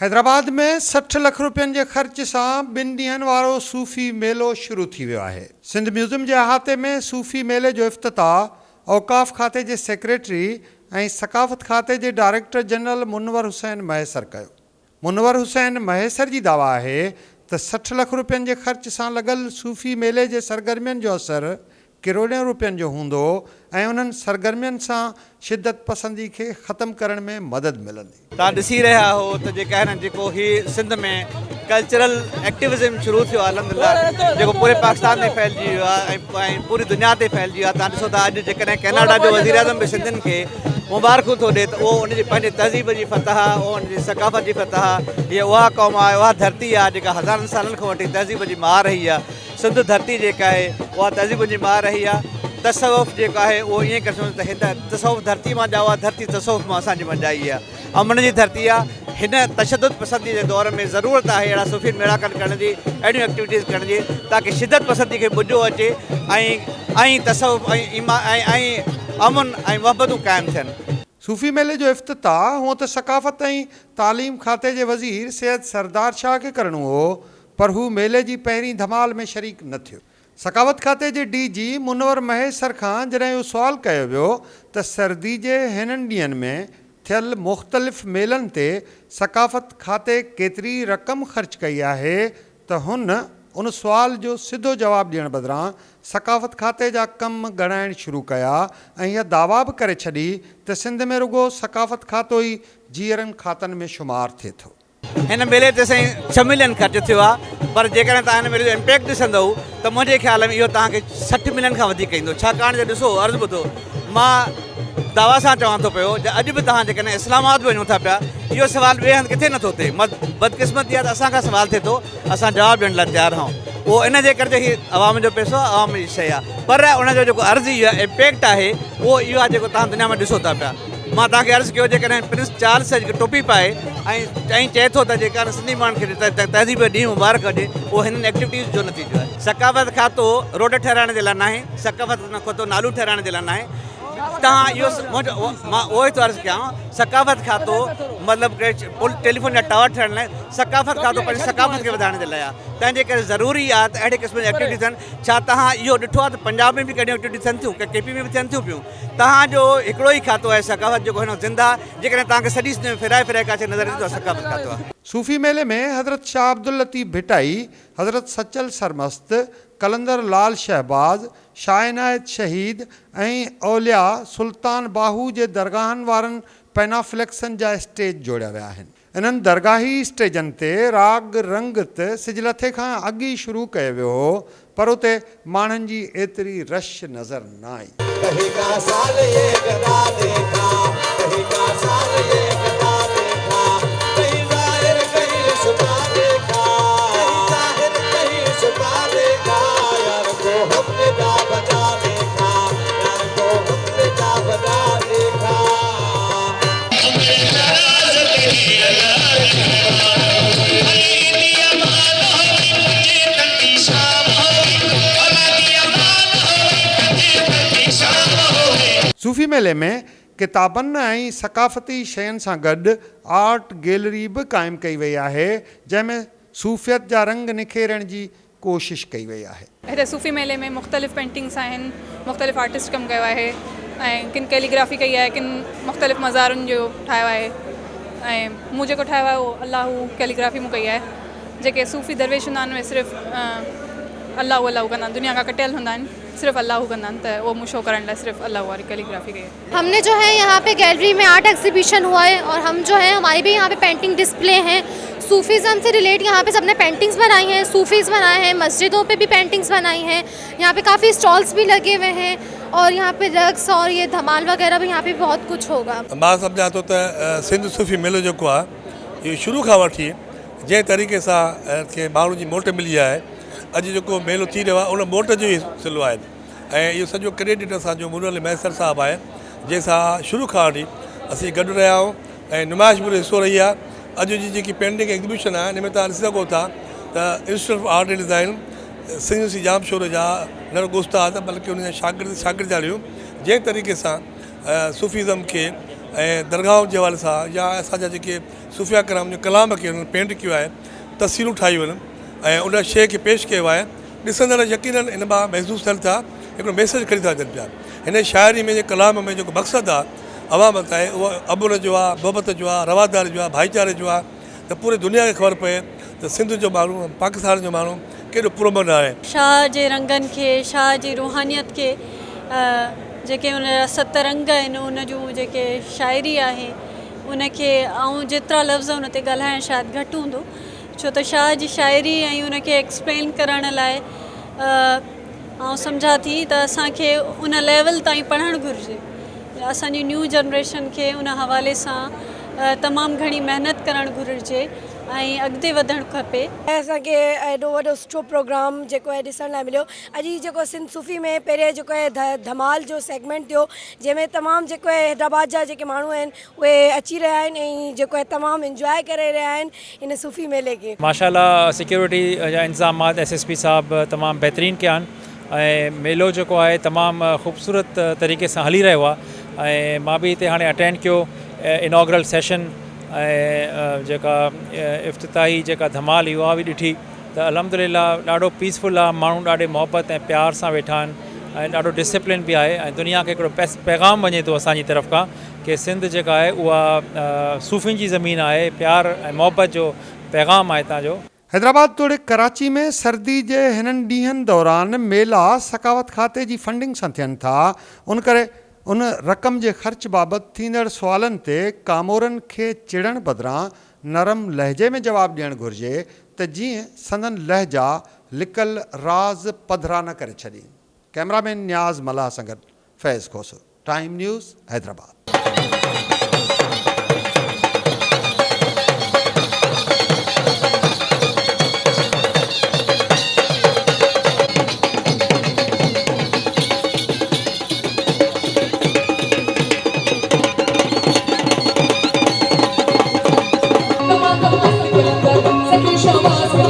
हैदराबाद में 60 लाख रुपयनि जे ख़र्च सां 2 ॾींहनि वारो सूफ़ी मेलो शुरू थी वियो आहे। सिंध म्यूज़ियम जे अहाते में सूफ़ी मेले जो इफ़्तिताह औक़ाफ़ खाते जे सेक्रेटरी ऐं सक़ाफ़त खाते जे डायरेक्टर जनरल मुनवर हुसैन मयसर कयो। मुनवर हुसैन मयसर जी दावा आहे त 60 लाख रुपयनि जे ख़र्च सां लॻल सूफ़ी मेले जे सरगर्मियुनि जो असरु करोड़नि रुपयनि जो हूंदो ऐं उन्हनि सरगर्मियुनि सां शिदत पसंदी खे ख़तमु करण में मदद मिलंदी। तव्हां ॾिसी रहिया हो त जेका आहे न जेको हीउ सिंध में कल्चरल एक्टिविज़म शुरू थियो आहे अल्हम्दुलिल्लाह, जेको पूरे पाकिस्तान में फैलिजी वियो आहे ऐं पूरी दुनिया ते फैलिजी वियो आहे। तव्हां ॾिसो था अॼु जेकॾहिं कैनेडा जो वज़ीर आज़म बि सिंधियुनि खे मुबारकूं थो ॾिए त उहो उनजी पंहिंजे तहज़ीब जी फतह, उहो उनजी सक़ाफ़त जी फतह, हीअ उहा क़ौम आहे, उहा धरती आहे जेका हज़ारनि सालनि खां वठी तहज़ीब जी माउ रही आहे। सिंध धरती जेका आहे उहा तहज़ीब जी माउ रही आहे। तसवुफ़ जेका आहे उहो ईअं करे सघूं त हिन तसवुफ़ धरती मां ॼाओ आहे, धरती तसवुफ़ मां असांजी मां ॼाई आहे, अमन जी धरती आहे। हिन तशद्दुद पसंदी जे दौर में ज़रूरत आहे अहिड़ा सुफ़ी मेड़ाकन करण जी, अहिड़ियूं एक्टिविटीज़ करण जी, ताकी शिदत पसंदी खे बुझो अचे ऐं तसवुफ़ ऐं अमन ऐं वहबतूं क़ाइमु थियनि। सूफ़ी मेले जो इफ़्तिताह हूअं त सक़ाफ़त ऐं तालीम खाते जे वज़ीर सैयद सरदार शाह खे करणो हो, पर हू मेले जी पहिरीं धमाल में शरीक न थियो। सक़ाफ़त खाते जे DG मुनवर मयसर खां जॾहिं इहो सुवालु कयो वियो त सर्दी जे हिननि ॾींहंनि में थियल मुख़्तलिफ़ मेलनि ते सक़ाफ़त खाते केतिरी रक़म ख़र्च कई आहे त हुन उन सुवाल जो सिधो जवाबु ॾियण बदिरां सक़ाफ़त खाते जा कम ॻणाइण शुरू कया ऐं इहा दावा बि करे छॾी त सिंध में रुॻो सक़ाफ़त खातो ई जीअरनि खातनि में शुमारु थिए थो। हिन मेले ते साईं 6 मिलियन ख़र्च थियो आहे, पर जेकॾहिं तव्हां हिन मेले जो इम्पैक्ट ॾिसंदव त मुंहिंजे ख़्याल में इहो तव्हांखे 60 मिलियन खां वधीक ईंदो। छाकाणि त ॾिसो अर्ज़ु ॿुधो, मां दावा सां चवां थो पियो त अॼु बि तव्हां जेकॾहिं इस्लामाबाद वञो था पिया, इहो सुवालु ॿिए हंधि किथे नथो थिए। बदकिस्मती आहे त असांखां सुवालु थिए थो, असां जवाबु ॾियण लाइ तयारु आहियूं। उहो इन जे करे हीअ आवाम जो पैसो आहे, आवाम जी शइ आहे, पर उनजो जेको अर्ज़ु इहो आहे, इम्पैक्ट आहे, उहो इहो आहे जेको तव्हां दुनिया में ॾिसो था पिया। मां तव्हांखे अर्ज़ु कयो जेकॾहिं प्रिंस चार्ल्स जेकी टोपी पाए ऐं चए थो त जेका सिंधी माण्हुनि खे तहज़ीब ॾींहुं मुबारक हुजे, उहो हिननि एक्टिविटीज़ जो नतीजो आहे। सक़ाफ़त खातो रोड ठहिराइण जे लाइ न आहे, सक़ाफ़त खातो नालू ठहिराइण जे लाइ न आहे। तव्हां इहो मां उहो ई थो अर्ज़ु कयां, सक़ाफ़त खातो मतिलबु टेलीफोन जा टावर ठहिण लाइ, सक़ाफ़त खातो पंहिंजी सक़ाफ़त खे वधाइण जे लाइ आहे। तंहिंजे करे ज़रूरी आहे त अहिड़े क़िस्म जी एक्टिविटीज़ थियनि। छा तव्हां इहो ॾिठो आहे त पंजाब में बि कहिड़ियूं एक्टिविटीज़ थियनि थियूं, KP में बि थियनि थियूं पियूं। तव्हांजो हिकिड़ो ई खातो आहे सक़ाफ़त, जेको हिन ज़िंदा, जेकॾहिं तव्हांखे सॼी सिंध में फिराए फिराए काथे नज़र ईंदो आहे, सक़ाफ़त खातो आहे। सूफ़ी मेले में हज़रत शाह अब्दुल लतीफ़ भिटाई, हज़रत सचल सरमस्त, कलंदर लाल शहबाज, शाह इनायत शहीद ऐं औलिया सुल्तान बाहू जे दरगाहनि वारनि पैनाफ्लेक्सनि जा स्टेज जोड़िया विया आहिनि। इन्हनि दरगाही स्टेजनि ते राग रंगत सिजलथे खां अॻु ई शुरू कयो वियो हो, पर उते माण्हुनि जी एतिरी रश नज़र न आई। सूफ़ी मेले में किताबनि ऐं सक़ाफ़ती शयुनि सां गॾु आर्ट गैलरी बि क़ाइमु कई वई आहे, जंहिंमें सूफ़ियत जा रंग निखेरण जी कोशिश कई वई आहे। हिते सूफ़ी मेले में मुख़्तलिफ़ पेंटिंग्स आहिनि, मुख़्तलिफ़ आर्टिस्ट कमु कयो आहे ऐं किन कैलीग्राफी कई आहे, किन मुख़्तलिफ़ मज़ारुनि जो ठाहियो आहे ऐं मूं जेको ठाहियो आहे उहो अल्लाहू कैलीग्राफी मूं कई आहे। जेके सूफ़ी दरवेश हूंदा आहिनि उहे सिर्फ़ु अल्लाहू अल्लाहू कंदा आहिनि, दुनिया खां कटियल हूंदा आहिनि, सिर्फ़ अल्लाह कंदा आहिनि, त उहो मूं शो करण लाइ सिर्फ़ अल्लाह वारी कैलीग्राफी कई है। हमने जो है यहाँ पे गैलरी में आर्ट एग्जीबिशन हुआ है और हम जो है हमारी भी यहाँ पे पेंटिंग डिस्प्ले हैं। सूफ़ीज़म से रिलेट यहाँ पे सबने पेंटिंग्स बनाई हैं, सूफ़ीज़ बनाए हैं, मस्जिदों पे भी पेंटिंग्स बनाई हैं। यहाँ पे काफ़ी स्टॉल्स भी लगे हुए हैं और यहाँ पे रक्स और ये धमाल वगैरह भी यहाँ पे बहुत कुछ होगा। मां सम्झां थो त सिंध सूफ़ी मेलो जेको आहे इहो शुरू खां वठी जंहिं तरीक़े सां खे माण्हू जी मोट मिली आहे, अॼु जेको मेलो थी रहियो आहे उन मोट जो ई सिलो आहे ऐं इहो सॼो क्रेडिट असांजो मुनवर मयसर साहिबु आहे, जंहिंसां शुरू खां वठी असीं गॾु रहिया आहियूं ऐं नुमाइश बि हिसो रही आहे। अॼु जी जेकी पेंटिंग एग्ज़िबिशन आहे हिन में तव्हां ॾिसी सघो था त institute of art and design Sindh सी जाम शोर जा न रुॻो उस्ताद बल्कि उन जा शागिर्द शागिर्दारियूं जंहिं तरीक़े सां सूफ़ीज़म खे ऐं दरगाह जे हवाले सां या असांजा जेके सूफ़िया कराम जो कलाम खे हुननि पेंट कयो आहे, तस्वीरूं ठाहियूं आहिनि ऐं उन शइ खे पेश कयो आहे। ॾिसंदड़ यकीनन इन मां महसूसु थियनि था हिकिड़ो मैसेज खणी था अचनि पिया। हिन शाइरी में कलाम में जेको मक़सदु आहे अवाम ताईं, उहो अमुन जो आहे, मोहबत जो आहे, रवादारी जो आहे, भाईचारे जो आहे, त पूरे दुनिया खे ख़बर पए त सिंध जो माण्हू, पाकिस्तान जो माण्हू केॾो पुरमन आहे। शाह जे रंगनि खे, शाह जी रूहानियत खे, जेके उन जा 7 रंग आहिनि, उन जूं जेके शाइरी आहे उनखे ऐं जेतिरा लफ़्ज़ उन ते ॻाल्हाइणु शायदि घटि हूंदो, छो त शाह जी शाइरी ऐं उनखे एक्सप्लेन करण लाइ ऐं सम्झा थी त असांखे उन लेवल ताईं पढ़णु घुरिजे। असांजी न्यू जनरेशन खे उन हवाले सां तमामु घणी महिनत करणु घुरिजे ऐं अॻिते वधणु खपे। असांखे एॾो वॾो सुठो प्रोग्राम जेको आहे ॾिसण लाइ मिलियो। अॼु जेको सिंध सूफ़ी में पहिरें जेको आहे धमाल जो सेगमेंट थियो, जंहिंमें तमामु जेको आहे हैदराबाद जा जेके माण्हू आहिनि उहे अची रहिया आहिनि ऐं जेको आहे तमामु इंजॉय करे रहिया आहिनि इन सूफ़ी मेले खे। माशाल्लाह सिक्योरिटी जा इंतज़ामात SSP साहब तमामु बहितरीनु कया आहिनि ऐं मेलो जेको आहे तमामु ख़ूबसूरत तरीक़े सां हली रहियो आहे ऐं मां बि हिते हाणे अटेंड कयो इनॉग्रल सेशन ऐं जेका इफ़्तिताही जेका धमाल उहा बि ॾिठी त अल्हम्दुलिल्लाह ॾाढो पीसफुल आहे। माण्हू ॾाढे मोहबत ऐं प्यार सां वेठा आहिनि ऐं ॾाढो डिसिप्लिन बि आहे ऐं दुनिया खे हिकिड़ो पैगाम वञे थो असांजी तरफ़ खां कि सिंध जेका आहे उहा सूफ़ियुनि जी ज़मीन आहे, प्यार ऐं मोहबत जो पैगाम आहे हितां जो। हैदराबाद तोड़े कराची में सर्दी जे हिननि ॾींहंनि दौरान मेला सकावत खाते जी फंडिंग सां थियनि था। उन करे उन रक़म जे ख़र्च बाबति थींदड़ सुवालनि ते कामोरनि खे चिड़ण बदिरां नरम लहजे में जवाबु ॾियणु घुरिजे त जीअं संदन लहजा लिकल राज़ पधरा न करे छॾी। कैमरामैन न्याज़ मल्हा सां गॾु Faiz Khoso, time news, Hyderabad. Zeki Şahbaz